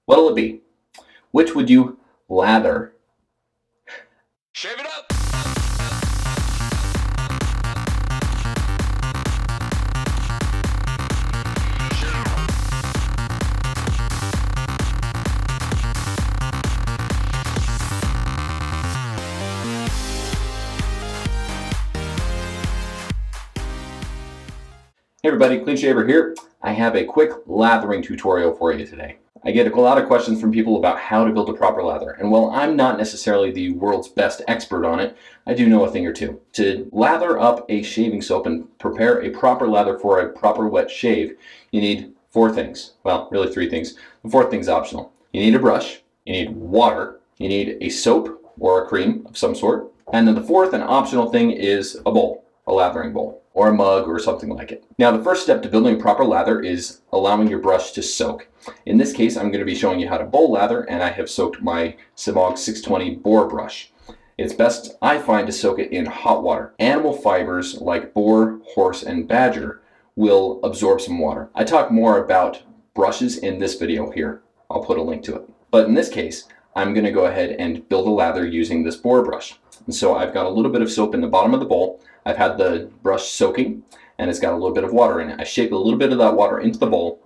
What'll it be? Which would you lather? Shave it up! Hey everybody, Clean Shaver here. I have a quick lathering tutorial for you today. I get a lot of questions from people about how to build a proper lather, and while I'm not necessarily the world's best expert on it, I do know a thing or two. To lather up a shaving soap and prepare a proper lather for a proper wet shave, you need 4 things. Well, really 3 things. The 4th thing's optional. You need a brush, you need water, you need a soap or a cream of some sort, and then the 4th and optional thing is a bowl, a lathering bowl, or a mug or something like it. Now the first step to building a proper lather is allowing your brush to soak. In this case, I'm going to be showing you how to bowl lather, and I have soaked my Simog 620 boar brush. It's best, I find, to soak it in hot water. Animal fibers like boar, horse, and badger will absorb some water. I talk more about brushes in this video here. I'll put a link to it. But in this case, I'm going to go ahead and build a lather using this boar brush. And so I've got a little bit of soap in the bottom of the bowl. I've had the brush soaking, and it's got a little bit of water in it. I shake a little bit of that water into the bowl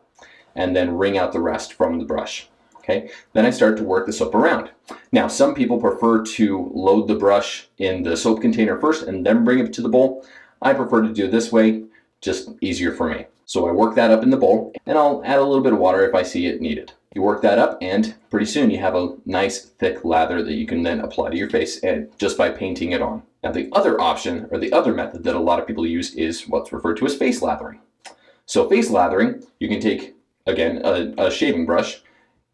and then wring out the rest from the brush. Okay, then I start to work the soap around. Now, some people prefer to load the brush in the soap container first and then bring it to the bowl. I prefer to do it this way, just easier for me. So I work that up in the bowl, and I'll add a little bit of water if I see it needed. You work that up, and pretty soon you have a nice thick lather that you can then apply to your face and just by painting it on. Now the other option, or the other method that a lot of people use, is what's referred to as face lathering. So face lathering, you can take, again, a shaving brush,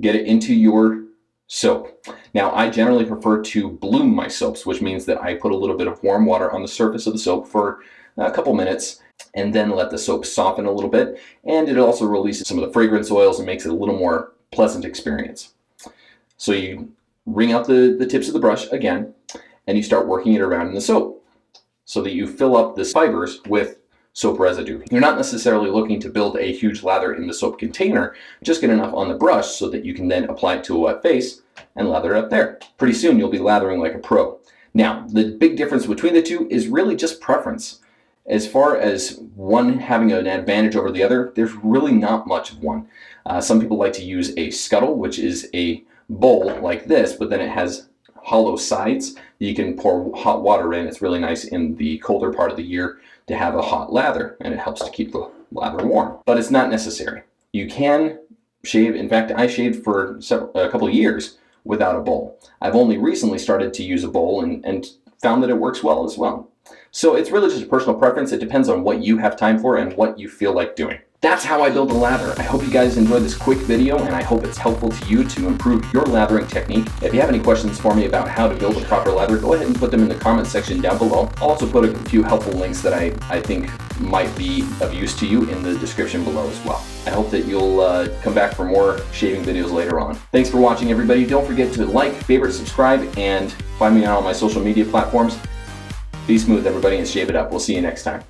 get it into your soap. Now I generally prefer to bloom my soaps, which means that I put a little bit of warm water on the surface of the soap for a couple minutes and then let the soap soften a little bit, and it also releases some of the fragrance oils and makes it a little more pleasant experience. So you wring out the tips of the brush again, and you start working it around in the soap so that you fill up the fibers with soap residue. You're not necessarily looking to build a huge lather in the soap container, just get enough on the brush so that you can then apply it to a wet face and lather it up there. Pretty soon you'll be lathering like a pro. Now, the big difference between the two is really just preference. As far as one having an advantage over the other, there's really not much of one. Some people like to use a scuttle, which is a bowl like this, but then it has hollow sides that you can pour hot water in. It's really nice in the colder part of the year to have a hot lather, and it helps to keep the lather warm. But it's not necessary. You can shave. In fact, I shaved for a couple of years without a bowl. I've only recently started to use a bowl and found that it works well as well. So it's really just a personal preference. It depends on what you have time for and what you feel like doing. That's how I build a lather. I hope you guys enjoyed this quick video, and I hope it's helpful to you to improve your lathering technique. If you have any questions for me about how to build a proper lather, go ahead and put them in the comment section down below. I'll also put a few helpful links that I think might be of use to you in the description below as well. I hope that you'll come back for more shaving videos later on. Thanks for watching, everybody. Don't forget to like, favorite, subscribe, and find me on all my social media platforms. Be smooth, everybody, and shave it up. We'll see you next time.